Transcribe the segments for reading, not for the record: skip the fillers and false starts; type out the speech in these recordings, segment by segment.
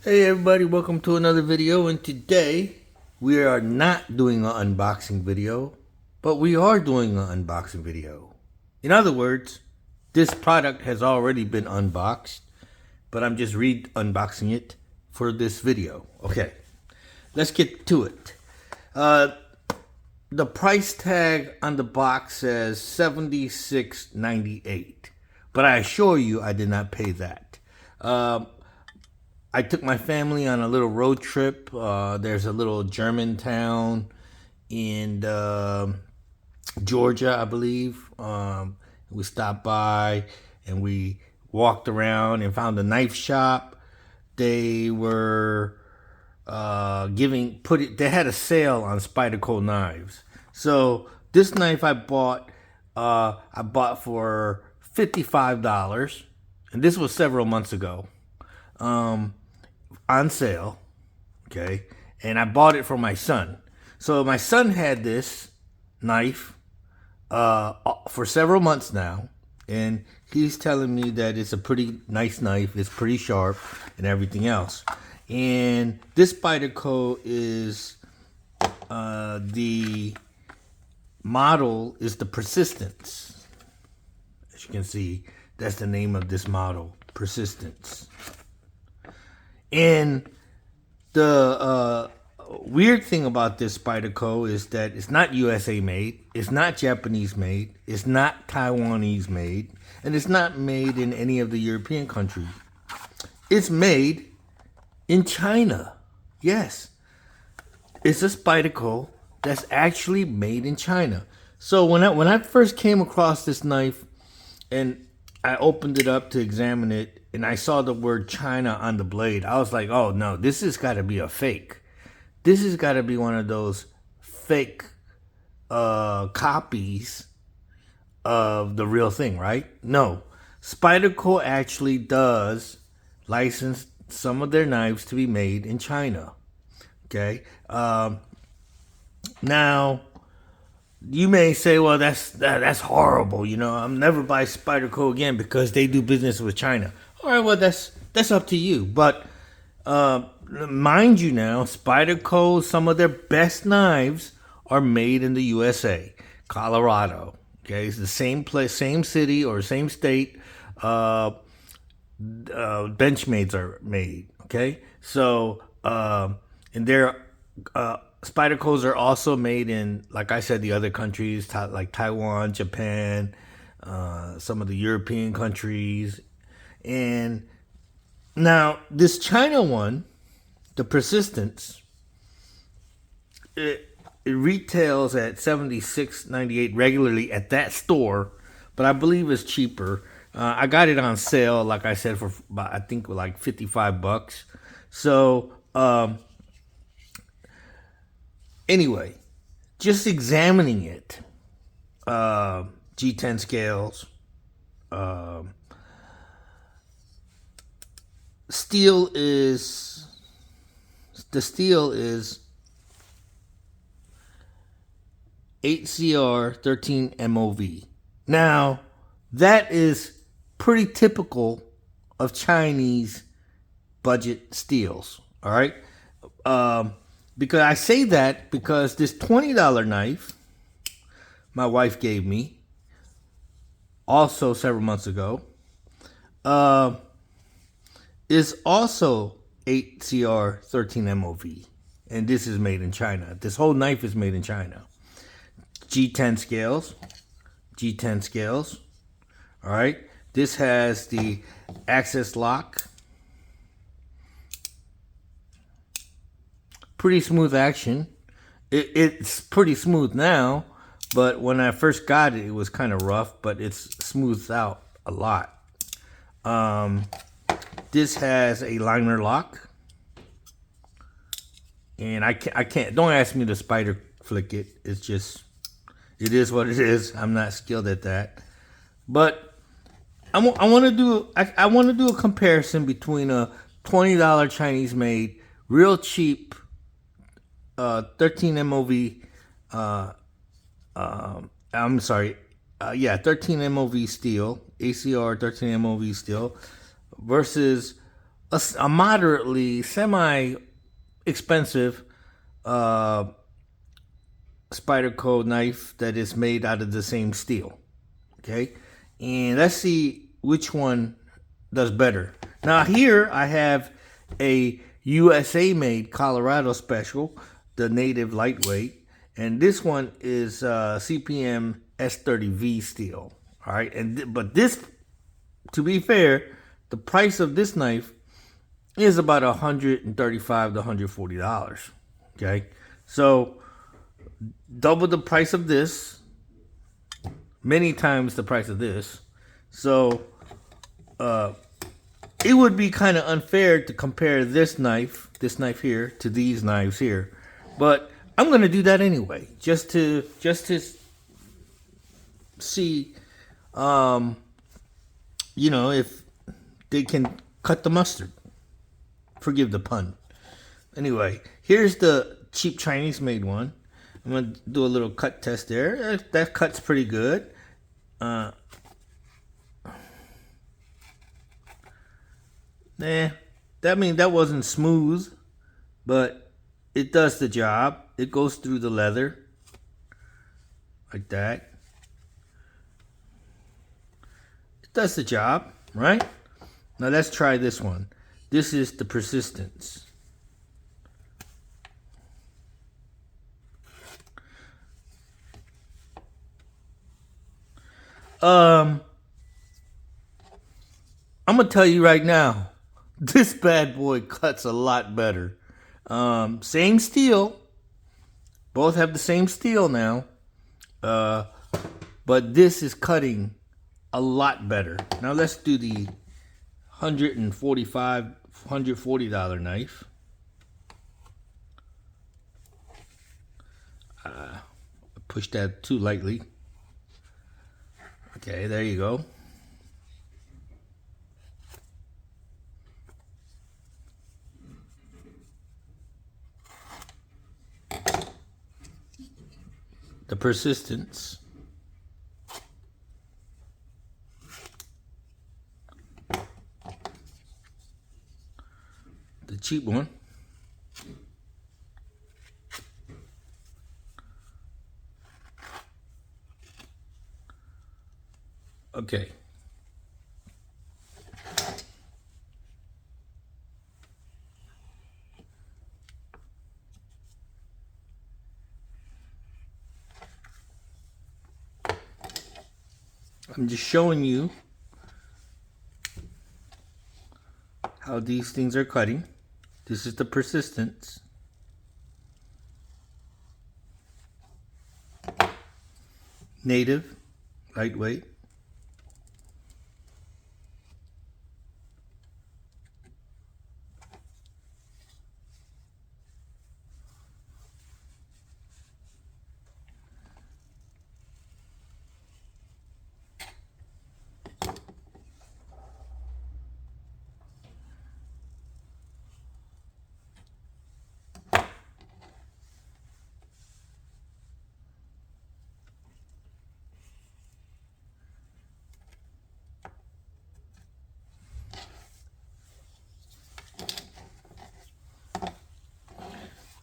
Hey everybody, welcome to another video, and today we are not doing an unboxing video, but we are doing an unboxing video. In other words, this product has already been unboxed, but I'm just unboxing it for this video. Okay, let's get to it. The price tag on the box says $76.98, but I assure you I did not pay that. I took my family on a little road trip. There's a little German town in Georgia, I believe. We stopped by and we walked around and found a knife shop. They were they had a sale on Spyderco knives. So this knife I bought for $55, and this was several months ago. On sale, okay, and I bought it for my son. So my son had this knife for several months now, and he's telling me that it's a pretty nice knife. It's pretty sharp and everything else. And this Spyderco is the model is the Persistence. As you can see, that's the name of this model, Persistence. And the weird thing about this Spyderco is that it's not USA made, it's not Japanese made, it's not Taiwanese made, and it's not made in any of the European countries. It's made in China. Yes, it's a Spyderco that's actually made in China. So when I first came across this knife and I opened it up to examine it, and I saw the word China on the blade, I was like, oh no, this has got to be a fake. This has got to be one of those fake copies of the real thing, right? No, Spyderco actually does license some of their knives to be made in China. Okay. Now, you may say, well, that's horrible. You know, I'll never buy Spyderco again because they do business with China. All right, well, that's up to you. But mind you now, Spyderco, some of their best knives are made in the USA, Colorado. Okay, it's the same place, same city or same state. Benchmades are made. Okay, so and their Spydercos are also made in, like I said, the other countries like Taiwan, Japan, some of the European countries. And now this China one, the Persistence, it retails at $76.98 regularly at that store, but I believe it's cheaper. I got it on sale, like I said, for about, I think like $55. So anyway, just examining it, G10 scales, the steel is 8CR 13 MOV. Now, that is pretty typical of Chinese budget steels, all right? Because I say that because this $20 knife my wife gave me, also several months ago, is also 8CR 13 MOV. And this is made in China. This whole knife is made in China. G10 scales. G10 scales. All right. This has the access lock. Pretty smooth action. It's pretty smooth now, but when I first got it, it was kind of rough, but it's smoothed out a lot. This has a liner lock, and I can't. Don't ask me to spider flick it. It's just, it is what it is. I'm not skilled at that, but I want to do a comparison between a $20 Chinese made, real cheap 13 MOV. I'm sorry. 13 MOV steel, ACR 13 MOV steel, versus a moderately semi expensive Spyderco knife that is made out of the same steel. Okay, and let's see which one does better. Now here I have a USA made Colorado special, the native lightweight, and this one is CPM S30V steel. All right, and but this, to be fair, the price of this knife is about $135 to $140. Okay, so double the price of this, many times the price of this. So it would be kind of unfair to compare this knife here, to these knives here. But I'm gonna do that anyway, just to see, you know, if they can cut the mustard. Forgive the pun. Anyway, here's the cheap Chinese made one. I'm gonna do a little cut test there. That cut's pretty good. That wasn't smooth, but it does the job. It goes through the leather like that. It does the job, right? Now let's try this one. This is the Persistence. I'm gonna tell you right now, this bad boy cuts a lot better. Same steel, both have the same steel now, but this is cutting a lot better. Now let's do the $140 knife. Push that too lightly. Okay, there you go. The Persistence. The cheap one. Okay. I'm just showing you how these things are cutting. This is the Persistence. Native, lightweight.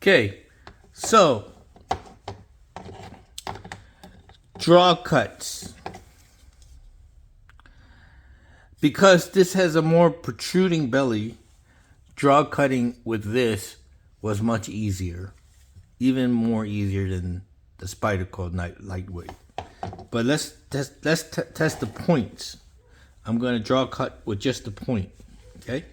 Okay, so draw cuts. Because this has a more protruding belly, draw cutting with this was much easier. Even more easier than the Spyderco lightweight. But let's test the points. I'm going to draw cut with just the point. Okay?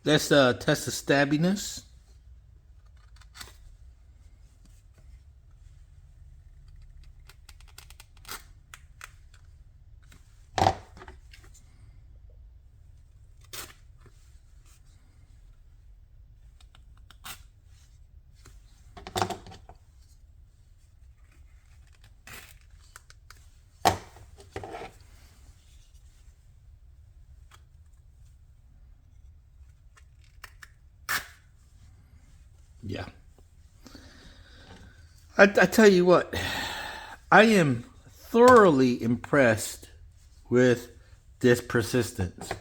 Let's test the stabbiness. Yeah. I tell you what, I am thoroughly impressed with this Persistence.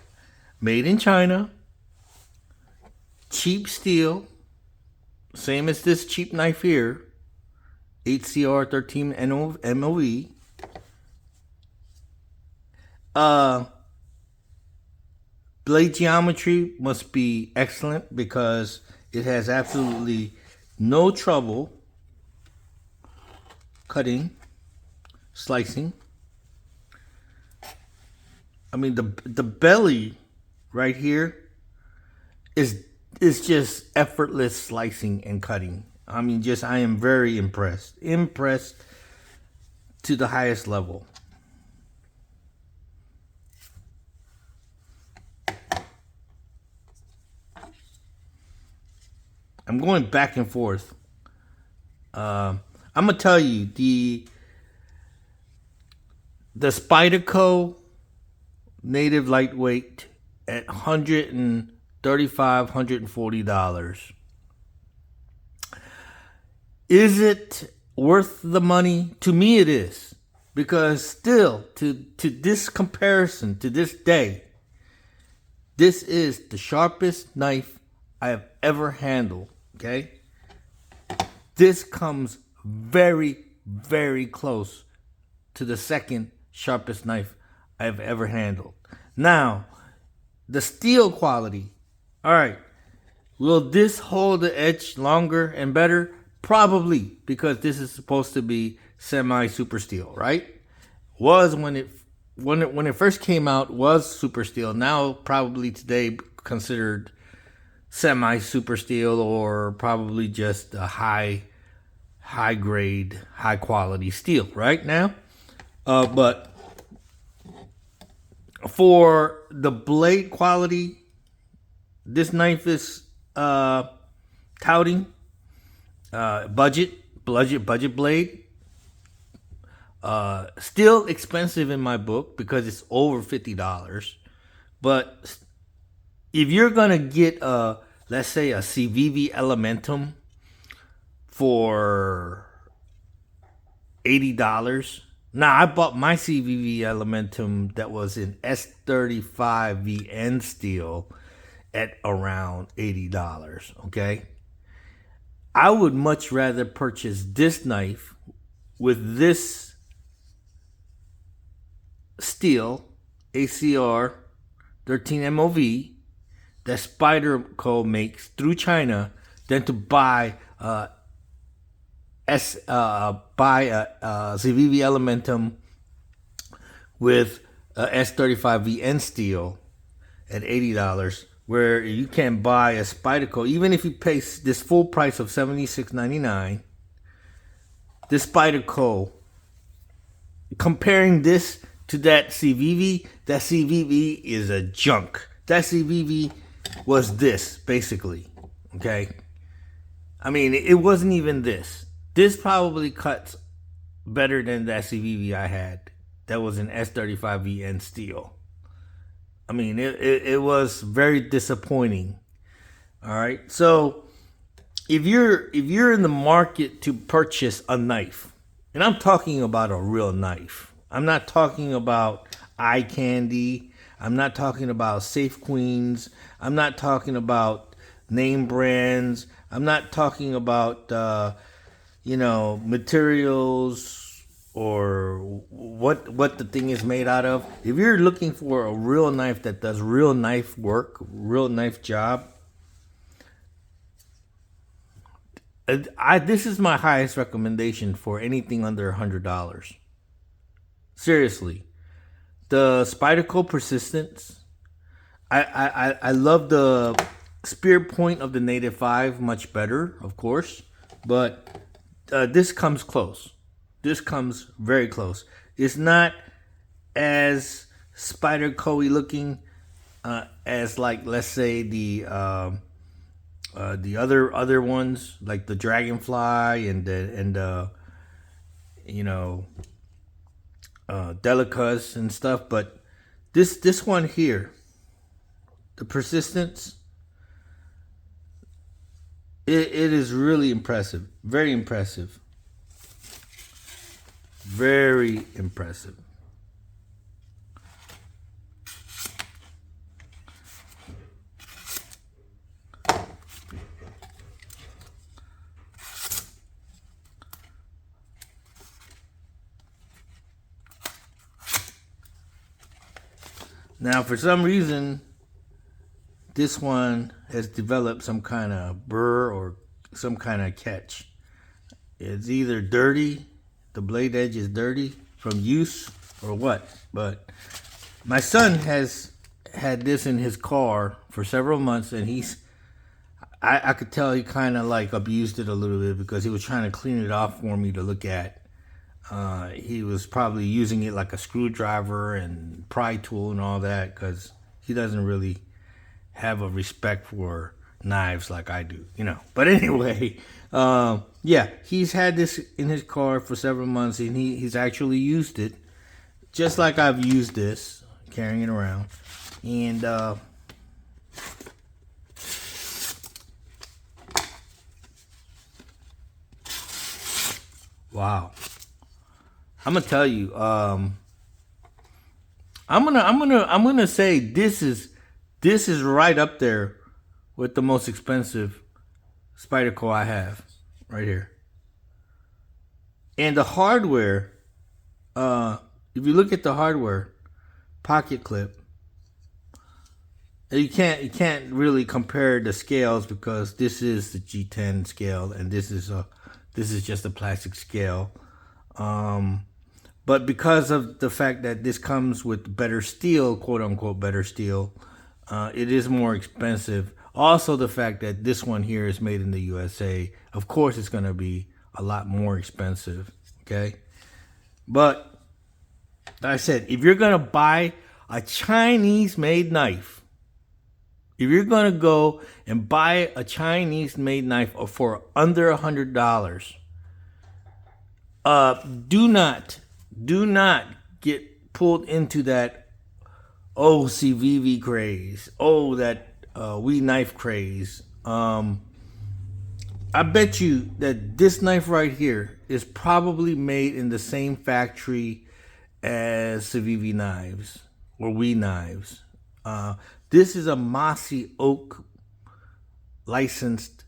Made in China, cheap steel, same as this cheap knife here, HCR 13 MOV. Blade geometry must be excellent because it has absolutely no trouble cutting, slicing. I mean, the belly right here is just effortless slicing and cutting. I mean, I am very impressed to the highest level. I'm going back and forth. I'm gonna tell you the Spyderco native lightweight at $135, $140. Is it worth the money? To me, it is, because still, to this comparison, to this day, this is the sharpest knife I have ever handled. Okay, this comes very, very close to the second sharpest knife I've ever handled. Now, the steel quality. All right, will this hold the edge longer and better? Probably, because this is supposed to be semi super steel, right? Was when it first came out was super steel. Now probably today considered semi super steel, or probably just a high grade, high quality steel right now. But for the blade quality, this knife is touting budget blade. Still expensive in my book because it's over $50. But if you're gonna get let's say a CVV Elementum for $80. Now, I bought my CVV Elementum that was in S35 VN steel at around $80. Okay, I would much rather purchase this knife with this steel ACR 13 MOV that Spyderco makes through China than to buy a CVV Elementum with a S35 VN steel at $80, where you can buy a Spyderco, even if you pay this full price of $76.99. This Spyderco, comparing this to that CVV is a junk. That CVV was this, basically. Okay? I mean, it wasn't even this. This probably cuts better than that CVV I had. That was an S35 VN steel. I mean, it was very disappointing. All right? So, if you're in the market to purchase a knife, and I'm talking about a real knife. I'm not talking about eye candy. I'm not talking about Safe Queens. I'm not talking about name brands. I'm not talking about materials or what the thing is made out of. If you're looking for a real knife that does real knife work, real knife job, this is my highest recommendation for anything under $100. Seriously, the Spyderco Persistence. I love the spear point of the Native 5 much better, of course, but this comes close. This comes very close. It's not as Spyderco-y looking as, like, let's say the other ones, like the Dragonfly and Delicas and stuff, but this one here, the Persistence, It is really impressive. Very impressive. Very impressive. Now, for some reason, this one has developed some kind of burr or some kind of catch. It's either dirty, the blade edge is dirty from use, or what. But my son has had this in his car for several months, and I could tell he kind of like abused it a little bit because he was trying to clean it off for me to look at. He was probably using it like a screwdriver and pry tool and all that because he doesn't really have a respect for knives like I do, you know. But anyway, yeah, he's had this in his car for several months, and he's actually used it just like I've used this, carrying it around. And wow. I'm gonna tell you. I'm gonna say this is right up there with the most expensive Spyderco I have, right here. And the hardware, if you look at the hardware, pocket clip, you can't really compare the scales because this is the G10 scale and this is just a plastic scale. But because of the fact that this comes with better steel, quote unquote better steel, it is more expensive. Also, the fact that this one here is made in the USA, of course, it's going to be a lot more expensive. Okay, but like I said, if you're going to buy a Chinese-made knife, if you're going to go and buy a Chinese-made knife for under $100, do not get pulled into that CVV craze, that we knife craze. I bet you that this knife right here is probably made in the same factory as CVV knives or we knives. This is a Mossy Oak licensed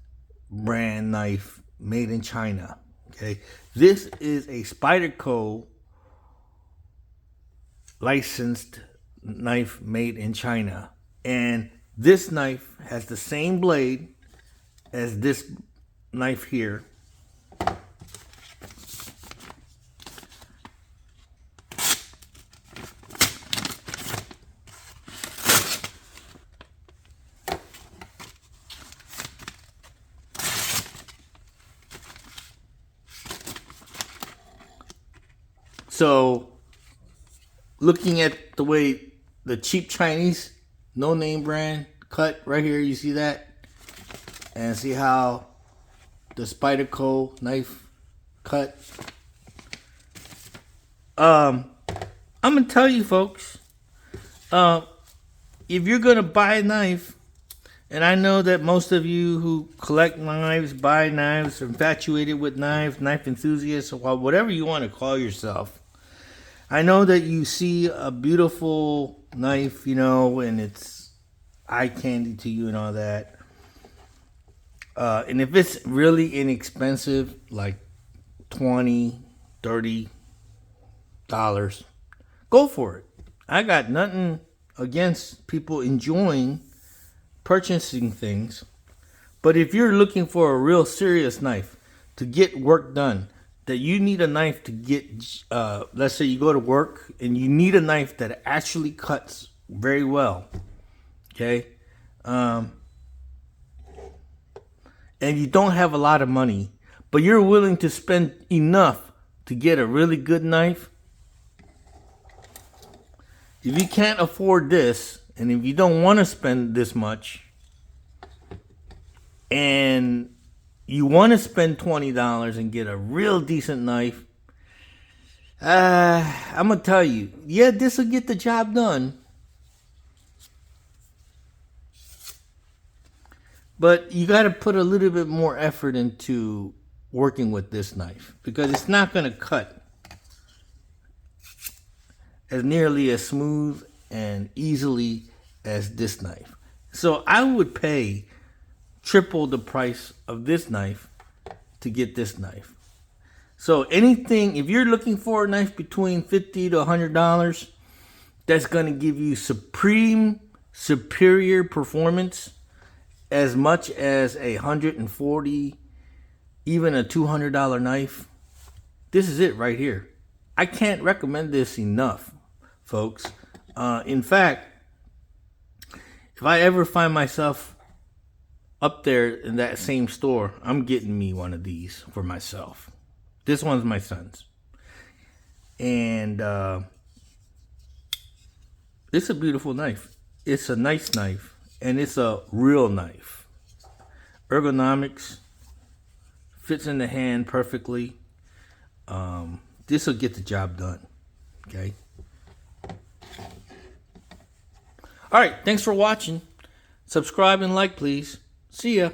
brand knife made in China. Okay, this is a Spyderco licensed knife made in China, and this knife has the same blade as this knife here. So, looking at the way the cheap Chinese no-name brand cut right here, you see that? And see how the Spyderco knife cut? I'm gonna tell you folks, if you're gonna buy a knife, and I know that most of you who collect knives, buy knives, are infatuated with knives, knife enthusiasts, or whatever you want to call yourself, I know that you see a beautiful knife, you know, and it's eye candy to you and all that. And if it's really inexpensive, like $20, $30, go for it. I got nothing against people enjoying purchasing things. But if you're looking for a real serious knife to get work done, that you need a knife to get, let's say you go to work and you need a knife that actually cuts very well, okay? And you don't have a lot of money, but you're willing to spend enough to get a really good knife. If you can't afford this, and if you don't want to spend this much, and you want to spend $20 and get a real decent knife, I'm going to tell you, yeah, this will get the job done. But you got to put a little bit more effort into working with this knife because it's not going to cut as nearly as smooth and easily as this knife. So I would pay triple the price of this knife to get this knife. So anything, if you're looking for a knife between $50 to $100, that's going to give you supreme, superior performance, as much as a $140, even a $200 knife, this is it right here. I can't recommend this enough, folks. In fact, if I ever find myself up there in that same store, I'm getting me one of these for myself. This one's my son's. And it's a beautiful knife. It's a nice knife. And it's a real knife. Ergonomics. Fits in the hand perfectly. This will get the job done. Okay. All right. Thanks for watching. Subscribe and like, please. See ya.